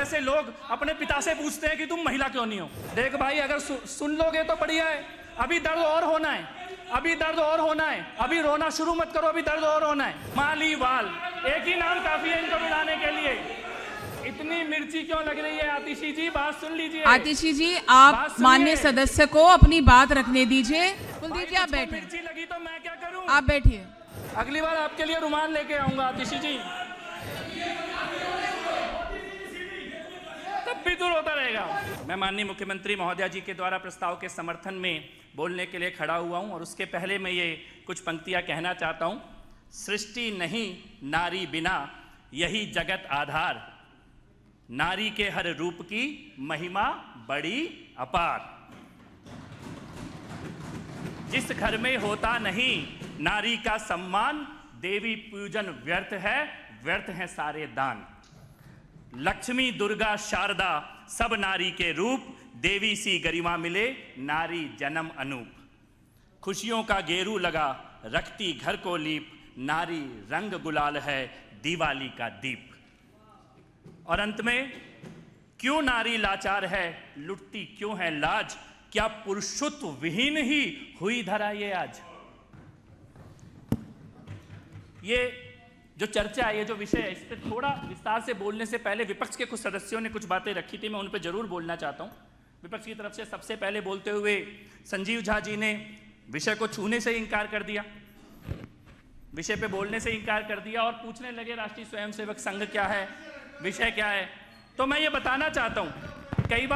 जैसे लोग अपने पिता से पूछते हैं कि तुम महिला क्यों नहीं हो। देख भाई, अगर सुन लोगे तो बढ़िया है। अभी दर्द और होना है, अभी दर्द और होना है। अभी रोना शुरू मत करो, अभी दर्द और होना है। माली वाल, एक ही नाम काफी है इनको मिलाने के लिए। इतनी मिर्ची क्यों लग रही है आतिशी जी? बात सुन लीजिए। आतिशी जी, आप माननीय सदस्य को अपनी बात रखने दीजिए। कुलदीप जी, आप बैठे। मिर्ची लगी तो मैं क्या करूं? आप बैठिए। अगली बार आपके लिए रुमाल लेके आऊंगा आतिशी जी, तब भी दूर होता रहेगा। मैं माननीय मुख्यमंत्री महोदया जी के द्वारा प्रस्ताव के समर्थन में बोलने के लिए खड़ा हुआ हूं और उसके पहले मैं ये कुछ पंक्तियां कहना चाहता हूं। सृष्टि नहीं नारी बिना, यही जगत आधार, नारी के हर रूप की महिमा बड़ी अपार। जिस घर में होता नहीं नारी का सम्मान, देवी पूजन व्यर्थ है, व्यर्थ हैं सारे दान। लक्ष्मी दुर्गा शारदा सब नारी के रूप, देवी सी गरिमा मिले नारी जन्म अनूप। खुशियों का गेरू लगा रखती घर को लीप, नारी रंग गुलाल है दिवाली का दीप। और अंत में, क्यों नारी लाचार है, लुटती क्यों है लाज, क्या पुरुषत्व विहीन ही हुई धरा ये आज। ये जो चर्चा है, ये जो विषय है, इस पर थोड़ा विस्तार से बोलने से पहले विपक्ष के कुछ सदस्यों ने कुछ बातें रखी थी, मैं उन पर जरूर बोलना चाहता हूं। विपक्ष की तरफ से सबसे पहले बोलते हुए संजीव झा जी ने विषय को छूने से इनकार कर दिया, विषय पे बोलने से इनकार कर दिया और पूछने लगे राष्ट्रीय स्वयंसेवक संघ क्या है, विषय क्या है। तो मैं ये बताना चाहता हूं, कई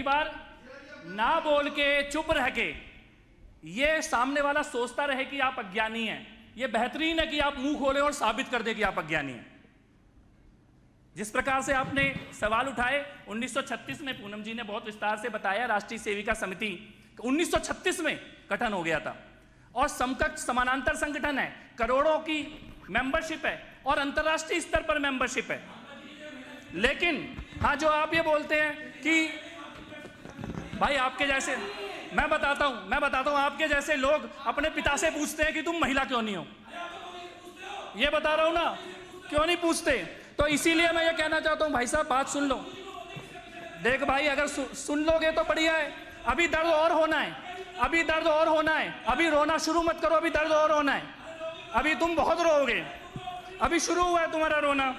बार ना बोल के चुप रह के ये सामने वाला सोचता रहे कि आप अज्ञानी हैं, ये बेहतरीन है कि आप मुंह खोले और साबित कर दे कि आप अज्ञानी हैं। जिस प्रकार से आपने सवाल उठाए, 1936 में पूनम जी ने बहुत विस्तार से बताया, राष्ट्रीय सेविका समिति 1936 में गठन हो गया था और समकक्ष समानांतर संगठन है, करोड़ों की मेंबरशिप है और अंतरराष्ट्रीय स्तर पर मेंबरशिप है। लेकिन हाँ, जो आप ये बोलते हैं कि भाई आपके जैसे, मैं बताता हूं आपके जैसे लोग अपने पिता से पूछते हैं कि तुम महिला क्यों नहीं हो। ये बता रहा हूं ना, क्यों नहीं पूछते। तो इसीलिए मैं ये कहना चाहता हूं, भाई साहब बात सुन लो। देख भाई, अगर सुन लोगे तो बढ़िया है। अभी दर्द और होना है, अभी दर्द और होना है। अभी रोना शुरू मत करो, अभी दर्द और होना है। अभी तुम बहुत रोओगे, अभी शुरू हुआ है तुम्हारा रोना।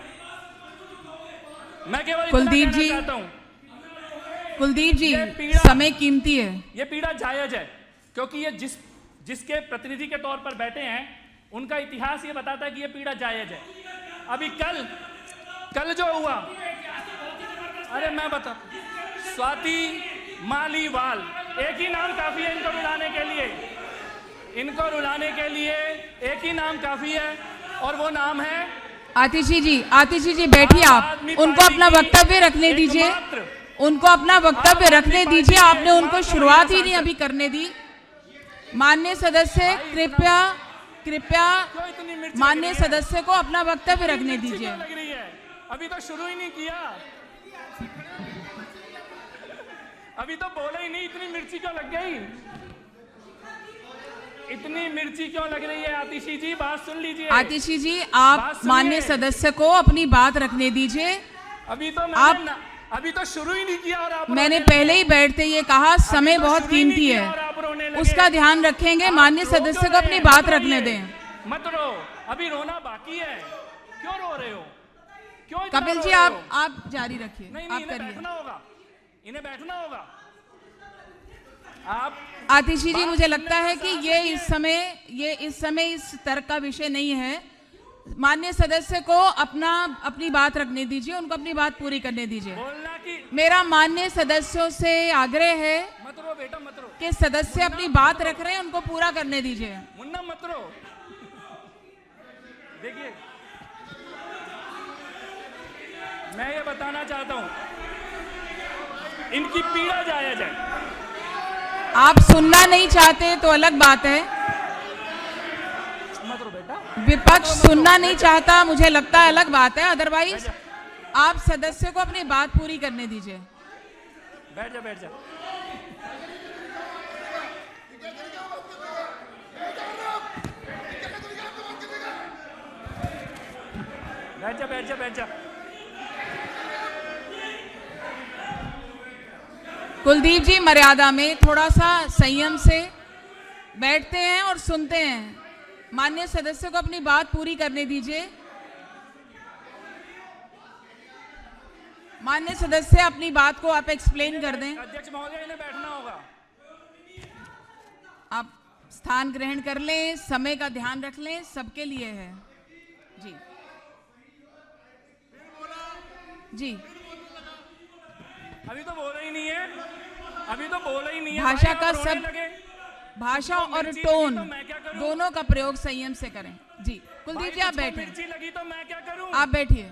मैं केवल कुलदीप जी, चाहता हूं, कुलदीप जी, समय कीमती है। ये पीड़ा जायज है, क्योंकि ये जिसके प्रतिनिधि के तौर पर बैठे हैं, उनका इतिहास ये बताता है कि ये पीड़ा जायज है। अभी कल जो हुआ, अरे मैं बता, स्वाति माली वाल, एक ही नाम काफी है इनको रुलाने के लिए। इनको रुलाने के लिए एक ही नाम काफी है और वो नाम है आतिशी जी बैठिए। आप उनको अपना वक्तव्य रखने दीजिए, उनको अपना वक्तव्य रखने दीजिए। आपने उनको शुरुआत ही नहीं अभी करने दी। माननीय सदस्य, कृपया माननीय सदस्य को अपना वक्तव्य रखने दीजिए। अभी तो शुरू ही नहीं किया, अभी तो बोला ही नहीं। इतनी मिर्ची क्यों लग गई, इतनी मिर्ची क्यों लग रही है आतिशी जी? बात सुन लीजिए। आतिशी जी, आप माननीय सदस्य को अपनी बात रखने दीजिए। अभी तो शुरू ही नहीं किया और आप, मैंने पहले ही बैठते ये कहा, समय बहुत कीमती है, उसका ध्यान रखेंगे। माननीय सदस्य को अपनी बात रखने दें। मत रो, अभी रोना बाकी है। क्यों रो रहे हो? क्यों? कपिल जी, आप जारी रखिए, आप करिए। बैठना होगा, इन्हें बैठना होगा। आप आतिशी जी, मुझे लगता है कि ये इस समय इस तर्क का विषय नहीं है। माननीय सदस्य को अपनी बात रखने दीजिए, उनको अपनी बात पूरी करने दीजिए। मेरा माननीय सदस्यों से आग्रह है मत रो बेटा, मत रो, कि सदस्य अपनी बात रख रहे हैं, उनको पूरा करने दीजिए। मुन्ना मत रो। देखिए, मैं ये बताना चाहता हूं, इनकी पीड़ा जायज है। आप सुनना नहीं चाहते तो अलग बात है। मत रो बेटा, विपक्ष सुनना नहीं चाहता, मुझे लगता है अलग बात है। अदरवाइज आप सदस्य को अपनी बात पूरी करने दीजिए। बैठ जा, बैठ जा। बैठ जा, बैठ जा, बैठ जा। कुलदीप जी मर्यादा में थोड़ा सा संयम से बैठते हैं और सुनते हैं। माननीय सदस्य को अपनी बात पूरी करने दीजिए। माननीय सदस्य अपनी बात को आप एक्सप्लेन कर दें। अध्यक्ष महोदय, इन्हें बैठना होगा। आप स्थान ग्रहण कर लें, समय का ध्यान रख लें, सबके लिए है जी। जी अभी तो बोला ही नहीं है, अभी तो बोला ही नहीं है। भाषा भाई, का आप रोने सब लगे। भाषा तुमको और मिर्ची टोन लगी तो मैं क्या करूं? दोनों का प्रयोग संयम से करें जी। कुलदीप जी आप तुझको बैठे, मिर्ची लगी तो मैं क्या करूं? आप बैठिए।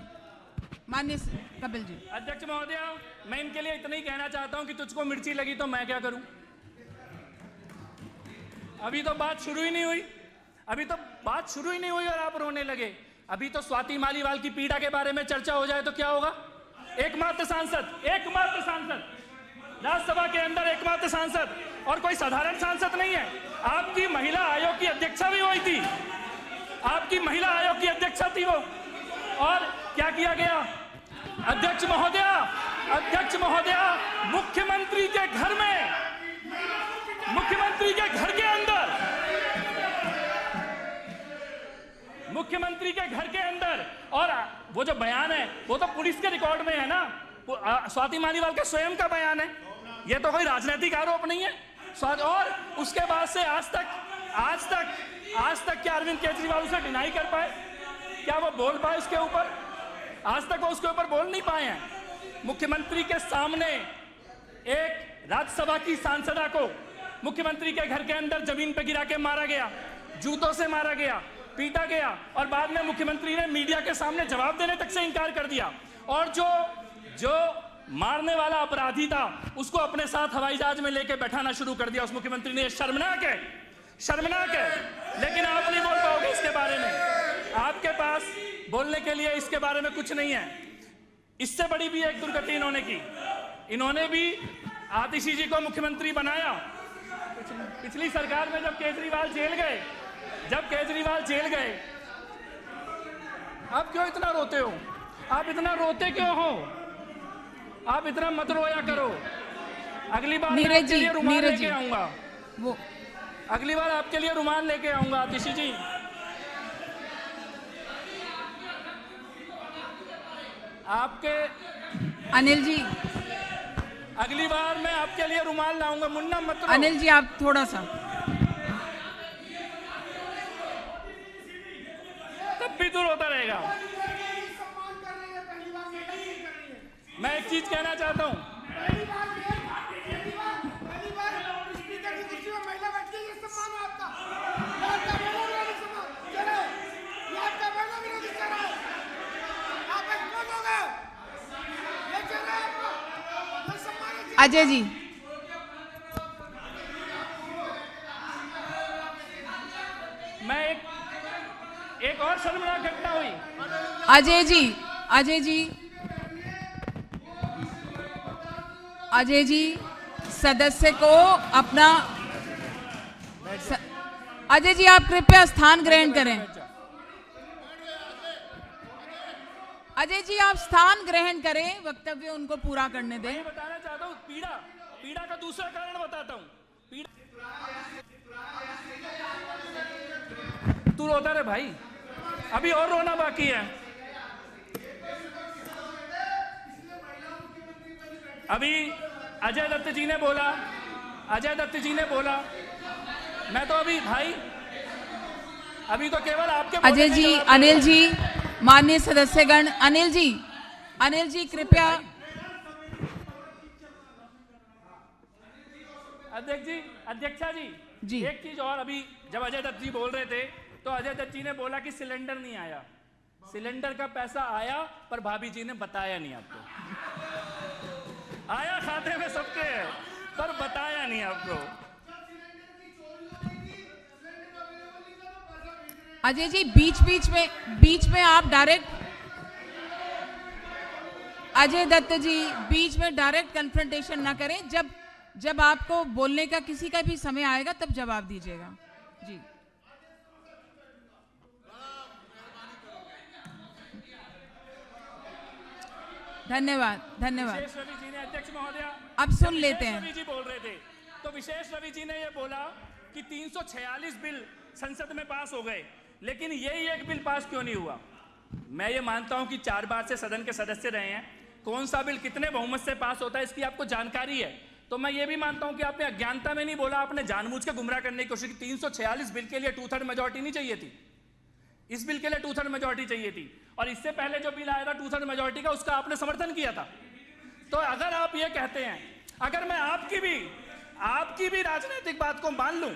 माननीय कपिल जी। अध्यक्ष महोदय, मैं इनके लिए इतना ही कहना चाहता हूं कि तुझको मिर्ची लगी तो मैं क्या करूं? अभी तो बात शुरू ही नहीं हुई, अभी तो बात शुरू ही नहीं हुई और आप रोने लगे। अभी तो स्वाति मालीवाल की पीड़ा के बारे में चर्चा हो जाए तो क्या होगा? एकमात्र सांसद राज्यसभा के अंदर, एकमात्र सांसद, और कोई साधारण सांसद नहीं है। आपकी महिला आयोग की अध्यक्षा भी वही थी, आपकी महिला आयोग की अध्यक्षा थी वो। और क्या किया गया? अध्यक्ष महोदय, मुख्यमंत्री के घर में, मुख्यमंत्री के घर के अंदर, मुख्यमंत्री के घर के अंदर, और वो जो बयान है वो तो पुलिस के रिकॉर्ड में है ना, स्वाति मालीवाल का स्वयं का बयान है, ये तो कोई राजनीतिक आरोप नहीं है। और उसके बाद से आज तक क्या अरविंद केजरीवाल उसे डिनाई कर पाए? क्या वो बोल पाए उसके ऊपर? आज तक वो उसके ऊपर बोल नहीं पाए हैं। मुख्यमंत्री के सामने एक राज्यसभा की सांसदा को मुख्यमंत्री के घर के अंदर जमीन पे गिरा के मारा गया, जूतों से मारा गया, पीटा गया, और बाद में मुख्यमंत्री ने मीडिया के सामने जवाब देने तक से इनकार कर दिया। और जो मारने वाला अपराधी था उसको अपने साथ हवाई जहाज में लेके बैठाना शुरू कर दिया उस मुख्यमंत्री ने। शर्मनाक है, शर्मनाक है। लेकिन आप नहीं बोल पाओगे इसके बारे में, आपके पास बोलने के लिए इसके बारे में कुछ नहीं है। इससे बड़ी भी एक दुर्गति इन्होंने की। इन्होंने भी आतिशी जी को मुख्यमंत्री बनाया पिछली सरकार में, जब केजरीवाल जेल गए। आप क्यों इतना रोते हो? आप इतना रोते क्यों हो? आप इतना मत रोया करो। अगली बार मैं आपके लिए रुमाल लेके आऊंगा, अगली बार आपके लिए रुमाल लेके आऊंगा आतिशी जी। आपके अनिल जी, अगली बार मैं आपके लिए रुमाल लाऊंगा। मुन्ना मत रो। अनिल जी आप थोड़ा सा, तब भी तू रोता रहेगा। मैं एक चीज कहना चाहता हूं, अजय जी, मैं एक और शर्मनाक घटना हुई। अजय जी सदस्य को अपना अजय जी आप कृपया स्थान ग्रहण करें। अजय जी आप स्थान ग्रहण करें, वक्तव्य उनको पूरा करने दें। मैं बताना चाहता हूँ, पीड़ा का दूसरा कारण बताता हूँ। तू रोता रे भाई, अभी और रोना बाकी है। अभी अजय दत्त जी ने बोला, मैं तो अभी भाई, अभी तो केवल आपके अजय जी, अनिल जी, माननीय सदस्यगण, अनिल जी कृपया। अध्यक्षा जी, एक चीज और, अभी जब अजय दत्त जी बोल रहे थे तो अजय दत्त जी ने बोला कि सिलेंडर नहीं आया। सिलेंडर का पैसा आया पर भाभी जी ने बताया नहीं आपको। आया खाते में सबके है पर बताया नहीं आपको। अजय जी बीच में आप डायरेक्ट, अजय दत्त जी बीच में डायरेक्ट कन्फ्रंटेशन ना करें। जब आपको बोलने का किसी का भी समय आएगा तब जवाब दीजिएगा जी। धन्यवाद धन्यवाद। विशेष रवि जी ने, अध्यक्ष महोदया, अब सुन लेते हैं। रवि जी बोल रहे थे तो विशेष रवि जी ने ये बोला कि 346 बिल संसद में पास हो गए, लेकिन यही एक बिल पास क्यों नहीं हुआ। मैं ये मानता हूं कि 4 बार से सदन के सदस्य रहे हैं, कौन सा बिल कितने बहुमत से पास होता है इसकी आपको जानकारी है। तो मैं ये भी मानता हूं कि आपने अज्ञानता में नहीं बोला, आपने जानबूझ के गुमराह करने की कोशिश की। 346 बिल के लिए 2/3 मेजोरिटी नहीं चाहिए थी, इस बिल के लिए 2/3 मेजोरिटी चाहिए थी, और इससे पहले जो बिल आया था 2/3 मेजोरिटी का, उसका आपने समर्थन किया था। तो अगर आप ये कहते हैं, अगर मैं आपकी भी राजनीतिक बात को मान लूं,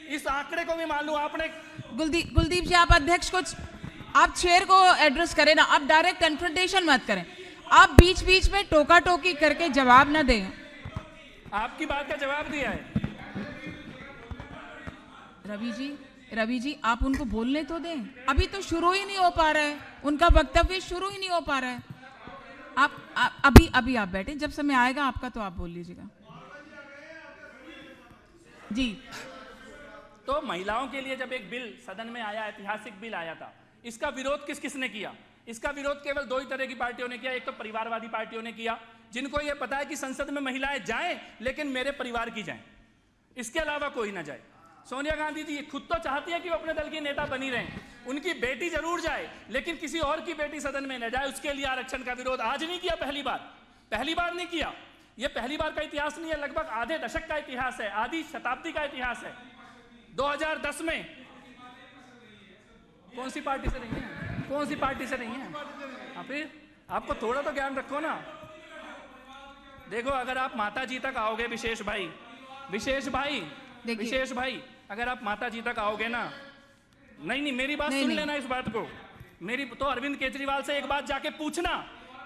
इस आंकड़े को भी मान लूं, आपने कुलदीप जी, आप अध्यक्ष को, आप चेयर को एड्रेस करें ना, आप डायरेक्ट कन्फ्रंटेशन मत करें, आप बीच बीच में टोका टोकी करके जवाब ना दें। आपकी बात का जवाब दिया है। रवि जी आप उनको बोलने तो दें, अभी तो शुरू ही नहीं हो पा रहा है, उनका वक्तव्य शुरू ही नहीं हो पा रहा है। आप अभी आप बैठे, जब समय आएगा आपका तो आप बोल लीजिएगा जी। तो महिलाओं के लिए जब एक बिल सदन में आया, ऐतिहासिक बिल आया था, इसका विरोध किसने किया। इसका विरोध केवल 2 ही तरह की पार्टियों ने किया। एक तो परिवारवादी पार्टियों ने किया, जिनको यह पता है कि संसद में महिलाएं जाएं लेकिन मेरे परिवार की जाएं, इसके अलावा कोई ना जाए। सोनिया गांधी जी खुद तो चाहती है कि वो अपने दल की नेता बनी रहें, उनकी बेटी जरूर जाए लेकिन किसी और की बेटी सदन में न जाए, उसके लिए आरक्षण का विरोध आज नहीं किया, पहली बार नहीं किया। यह पहली बार का इतिहास नहीं है, लगभग आधे दशक का इतिहास है, आधी शताब्दी का इतिहास है। 2010 में कौन सी पार्टी से नहीं है, फिर आपको थोड़ा तो ज्ञान रखो ना। देखो, अगर आप माता जी तक आओगे, विशेष भाई अगर आप माता जी तक आओगे ना, नहीं मेरी बात सुन लेना, इस बात को मेरी तो अरविंद केजरीवाल से एक बात जाके पूछना,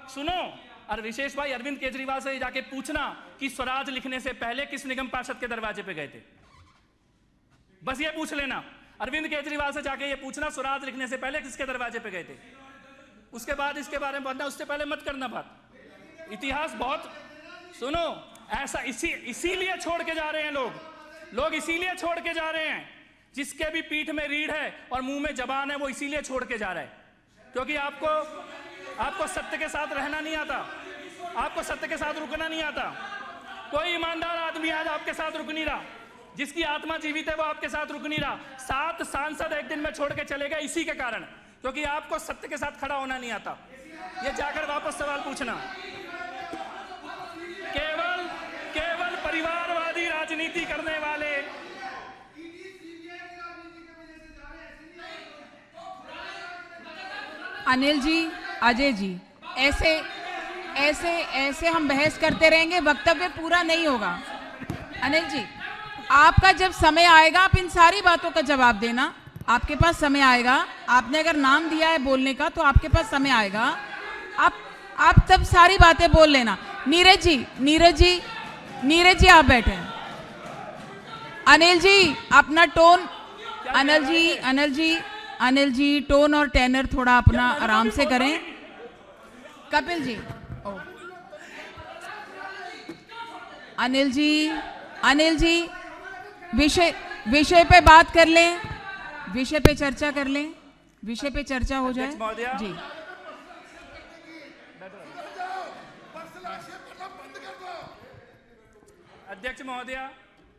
सुनो, और विशेष भाई अरविंद केजरीवाल से जाके पूछना कि स्वराज लिखने से पहले किस निगम पार्षद के दरवाजे पे गए थे। बस ये पूछ लेना, अरविंद केजरीवाल से जाके ये पूछना, स्वराज लिखने से पहले किसके दरवाजे पे गए थे। उसके बाद इसके बारे में बताना, उससे पहले मत करना बात। इतिहास बहुत, सुनो, ऐसा इसीलिए छोड़ के जा रहे हैं लोग इसीलिए छोड़ के जा रहे हैं, जिसके भी पीठ में रीढ़ है और मुंह में जबान है, वो इसीलिए छोड़ के जा रहा है, क्योंकि आपको सत्य के साथ रहना नहीं आता, आपको सत्य के साथ रुकना नहीं आता। कोई ईमानदार आदमी आज आपके साथ रुक नहीं रहा, जिसकी आत्मा जीवित है वो आपके साथ रुक नहीं रहा। 7 सांसद एक दिन में छोड़ के चले गए इसी के कारण, क्योंकि आपको सत्य के साथ खड़ा होना नहीं आता। ये जाकर वापस सवाल पूछना। केवल परिवारवादी राजनीति करने वाले, अनिल जी, अजय जी, ऐसे हम बहस करते रहेंगे, वक्तव्य पूरा नहीं होगा। अनिल जी, आपका जब समय आएगा आप इन सारी बातों का जवाब देना, आपके पास समय आएगा। आपने अगर नाम दिया है बोलने का तो आपके पास समय आएगा, आप तब सारी बातें बोल लेना। नीरज जी आप बैठे। अनिल जी अपना टोन, अनिल जी टोन और टेनर थोड़ा अपना आराम से करें। कपिल जी, अनिल जी विषय पे बात कर लें, विषय पे चर्चा कर लें, विषय पे चर्चा हो जाए जी। अध्यक्ष महोदया,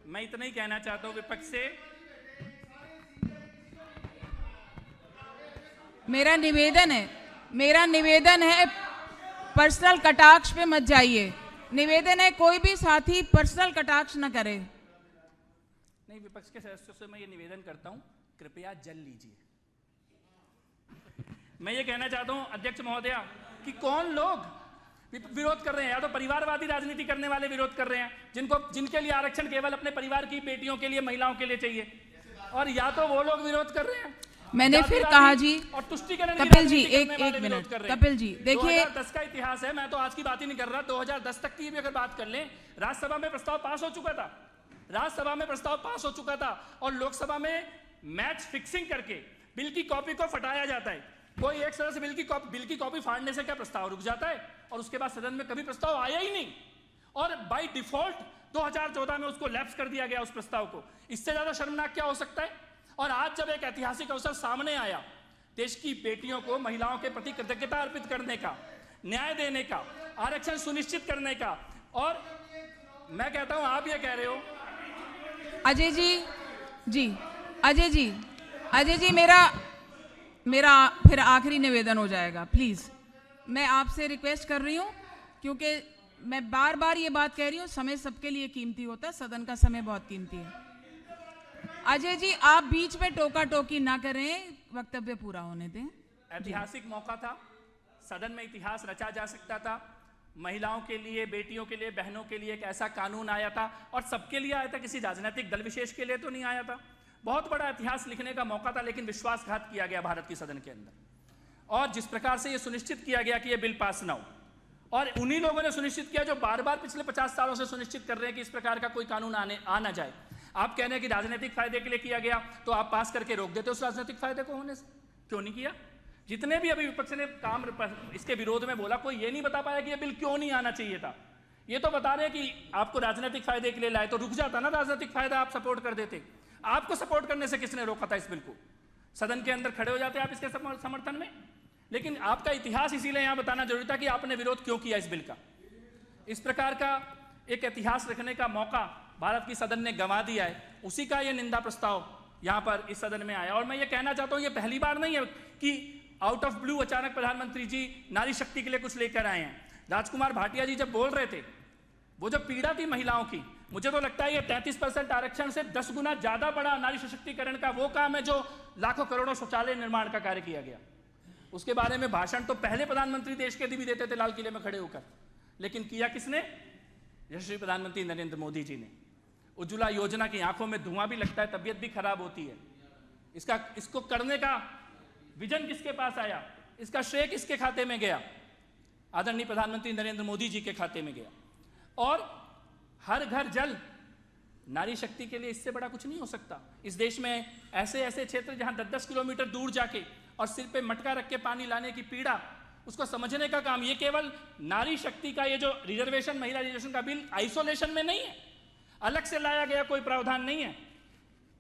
मैं इतना ही कहना चाहता हूं विपक्ष से, मेरा निवेदन है पर्सनल कटाक्ष पे मत जाइए। निवेदन है कोई भी साथी पर्सनल कटाक्ष न करे। नहीं, विपक्ष के सदस्यों से मैं ये निवेदन करता हूं, कृपया जल लीजिए। मैं ये कहना चाहता हूं अध्यक्ष महोदया कि कौन लोग विरोध कर रहे हैं, या तो परिवारवादी राजनीति करने वाले विरोध कर रहे हैं, जिनके लिए आरक्षण केवल अपने परिवार की बेटियों के लिए, महिलाओं के लिए चाहिए, और या तो वो लोग विरोध कर रहे हैं। मैंने फिर कहा जी, और तुष्टिकरण कपिल जी एक मिनट, कपिल जी देखिए, 2010 का इतिहास है, मैं तो आज की बात ही नहीं कर रहा, 2010 तक की भी अगर बात कर लें, राज्यसभा में प्रस्ताव पास हो चुका था, और लोकसभा में मैच फिक्सिंग करके बिल की कॉपी को फटाया जाता है। कोई एक सदस्य बिल की कॉपी फाड़ने से क्या प्रस्ताव रुक जाता है, और उसके बाद सदन में कभी प्रस्ताव आया ही नहीं, और बाय डिफॉल्ट 2014 में उसको लैप्स कर दिया गया उस प्रस्ताव को। इससे ज्यादा शर्मनाक क्या हो सकता है। और आज जब एक ऐतिहासिक अवसर सामने आया, देश की बेटियों को, महिलाओं के प्रति कृतज्ञता अर्पित करने का, न्याय देने का, आरक्षण सुनिश्चित करने का। और मैं कहता हूं, आप ये कह रहे हो अजय जी, मेरा फिर आखिरी निवेदन हो जाएगा। प्लीज मैं आपसे रिक्वेस्ट कर रही हूं, क्योंकि मैं बार बार ये बात कह रही हूं, समय सबके लिए कीमती होता है, सदन का समय बहुत कीमती है। अजय जी, आप बीच में टोका टोकी ना करें, वक्तव्य पूरा होने दें। ऐतिहासिक मौका था, सदन में इतिहास रचा जा सकता था। महिलाओं के लिए, बेटियों के लिए, बहनों के लिए एक ऐसा कानून आया था, और सबके लिए आया था, किसी राजनीतिक दल विशेष के लिए तो नहीं आया था। बहुत बड़ा इतिहास लिखने का मौका था, लेकिन विश्वासघात किया गया भारत की सदन के अंदर। और जिस प्रकार से यह सुनिश्चित किया गया कि यह बिल पास ना हो, और उन्हीं लोगों ने सुनिश्चित किया जो बार बार पिछले 50 सालों से सुनिश्चित कर रहे हैं कि इस प्रकार का कोई कानून आ ना जाए। आप कह रहे हैं कि राजनीतिक फायदे के लिए किया गया, तो आप पास करके रोक देते उस राजनीतिक फायदे को होने से, क्यों नहीं किया? जितने भी अभी विपक्ष ने काम इसके विरोध में बोला, कोई ये नहीं बता पाया कि ये बिल क्यों नहीं आना चाहिए था। ये तो बता रहे हैं कि आपको राजनीतिक फायदे के लिए लाए, तो रुक जाता ना राजनीतिक फायदा, आप सपोर्ट कर देते। आपको सपोर्ट करने से किसने रोका था इस बिल को? सदन के अंदर खड़े हो जाते आप इसके समर्थन में। लेकिन आपका इतिहास इसीलिए यहां बताना जरूरी था कि आपने विरोध क्यों किया इस बिल का। इस प्रकार का एक इतिहास रखने का मौका भारत की सदन ने गंवा दिया है, उसी का यह निंदा प्रस्ताव यहां पर इस सदन में आया। और मैं ये कहना चाहता हूं, ये पहली बार नहीं है कि आउट ऑफ ब्लू अचानक प्रधानमंत्री जी नारी शक्ति के लिए कुछ लेकर आए हैं। राजकुमार भाटिया जी जब बोल रहे थे, वो जब पीड़ा थी महिलाओं की, मुझे तो लगता है ये 33% आरक्षण से 10 गुना ज्यादा बड़ा नारी सशक्तिकरण का वो काम है जो लाखों करोड़ों शौचालय निर्माण का कार्य किया गया। उसके बारे में भाषण तो पहले प्रधानमंत्री देश के भी देते थे लाल किले में खड़े होकर, लेकिन किया किसने? यशस्वी प्रधानमंत्री नरेंद्र मोदी जी ने। उज्ज्वला योजना की आंखों में धुआं भी लगता है, तबीयत भी खराब होती है। इसको करने का विजन किसके पास आया? इसका श्रेय किसके खाते में गया? आदरणीय प्रधानमंत्री नरेंद्र मोदी जी के खाते में गया। और हर घर जल, नारी शक्ति के लिए इससे बड़ा कुछ नहीं हो सकता। इस देश में ऐसे ऐसे क्षेत्र जहां 10-10 किलोमीटर दूर जाके और सिर पे मटका रख के पानी लाने की पीड़ा, उसको समझने का काम, ये केवल नारी शक्ति का ये जो रिजर्वेशन, महिला रिजर्वेशन का बिल आइसोलेशन में नहीं है, अलग से लाया गया कोई प्रावधान नहीं है।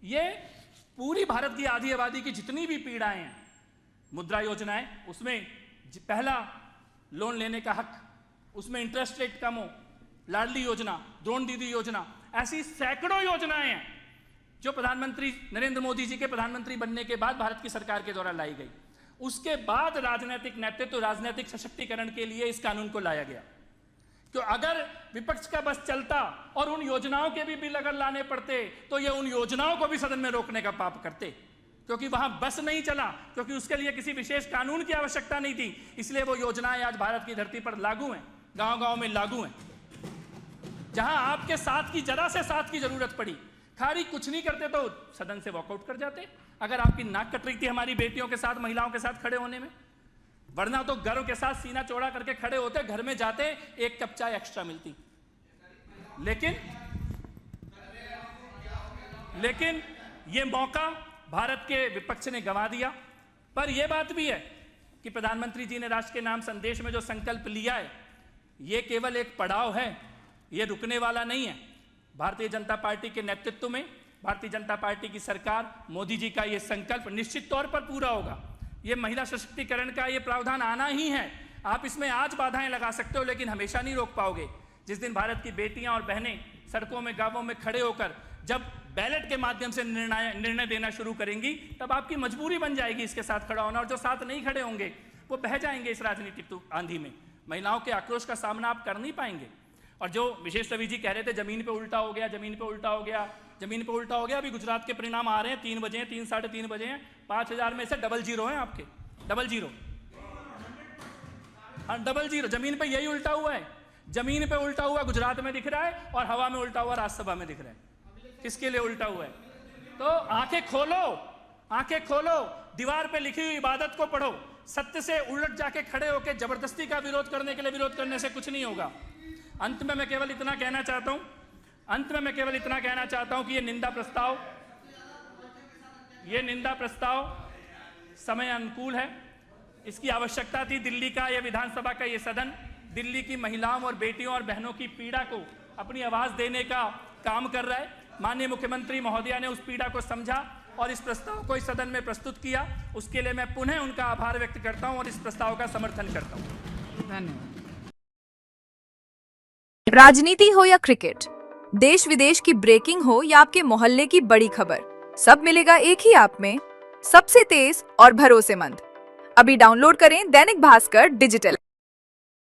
ये पूरी भारत की आधी आबादी की जितनी भी पीड़ाएं हैं, मुद्रा योजनाएं, उसमें पहला लोन लेने का हक, उसमें इंटरेस्ट रेट कम हो, लाडली योजना, द्रोण दीदी योजना, ऐसी सैकड़ों योजनाएं हैं जो प्रधानमंत्री नरेंद्र मोदी जी के प्रधानमंत्री बनने के बाद भारत की सरकार के द्वारा लाई गई। उसके बाद राजनीतिक नेतृत्व, राजनीतिक सशक्तिकरण के लिए इस कानून को लाया गया। तो अगर विपक्ष का बस चलता और उन योजनाओं के भी बिल अगर लाने पड़ते, तो ये उन योजनाओं को भी सदन में रोकने का पाप करते, क्योंकि वहां बस नहीं चला, क्योंकि उसके लिए किसी विशेष कानून की आवश्यकता नहीं थी। इसलिए वो योजनाएं आज भारत की धरती पर लागू हैं, गांव-गांव में लागू हैं। जहां आपके साथ की, जरा से साथ की जरूरत पड़ी, खाली कुछ नहीं करते तो सदन से वॉकआउट कर जाते। अगर आपकी नाक कट रही थी हमारी बेटियों के साथ, महिलाओं के साथ खड़े होने में, वरना तो गर्व के साथ सीना चौड़ा करके खड़े होते, घर में जाते, एक कप चाय एक्स्ट्रा मिलती। लेकिन ये मौका भारत के विपक्ष ने गंवा दिया। पर यह बात भी है कि प्रधानमंत्री जी ने राष्ट्र के नाम संदेश में जो संकल्प लिया है, यह केवल एक पड़ाव है, यह रुकने वाला नहीं है। भारतीय जनता पार्टी के नेतृत्व में भारतीय जनता पार्टी की सरकार, मोदी जी का यह संकल्प निश्चित तौर पर पूरा होगा। यह महिला सशक्तिकरण का यह प्रावधान आना ही है। आप इसमें आज बाधाएं लगा सकते हो, लेकिन हमेशा नहीं रोक पाओगे। जिस दिन भारत की बेटियां और बहनें सड़कों में, गांवों में खड़े होकर जब बैलेट के माध्यम से निर्णय देना शुरू करेंगी, तब आपकी मजबूरी बन जाएगी इसके साथ खड़ा होना। और जो साथ नहीं खड़े होंगे वो बह जाएंगे इस राजनीतिक आंधी में। महिलाओं के आक्रोश का सामना आप कर नहीं पाएंगे। और जो विशेष रवि जी कह रहे थे जमीन पे उल्टा हो गया, जमीन पे उल्टा हो गया, जमीन पे उल्टा हो गया, अभी गुजरात के परिणाम आ रहे हैं, 3 बजे हैं, 3 साढ़े 3 बजे हैं, 5000 में से 00 हैं आपके, 00। हाँ, 00 जमीन पे यही उल्टा हुआ है। जमीन पे उल्टा हुआ गुजरात में दिख रहा है और हवा में उल्टा हुआ राज्यसभा में दिख रहा है। किसके लिए उल्टा हुआ है? तो आंखें खोलो, आंखें खोलो, दीवार पे लिखी हुई इबादत को पढ़ो। सत्य से उलट जाके खड़े होकर जबरदस्ती का विरोध करने के लिए विरोध करने से कुछ नहीं होगा। अंत में मैं केवल इतना कहना चाहता हूं कि ये निंदा प्रस्ताव समय अनुकूल है। इसकी आवश्यकता थी। दिल्ली का यह विधानसभा का यह सदन दिल्ली की महिलाओं और बेटियों और बहनों की पीड़ा को अपनी आवाज देने का काम कर रहा है। माननीय मुख्यमंत्री महोदया ने उस पीड़ा को समझा और इस प्रस्ताव को इस सदन में प्रस्तुत किया। उसके लिए मैं पुनः उनका आभार व्यक्त करता हूं और इस प्रस्ताव का समर्थन करता हूं। धन्यवाद। राजनीति हो या क्रिकेट, देश विदेश की ब्रेकिंग हो या आपके मोहल्ले की बड़ी खबर, सब मिलेगा एक ही ऐप में, सबसे तेज और भरोसेमंद। अभी डाउनलोड करें दैनिक भास्कर डिजिटल।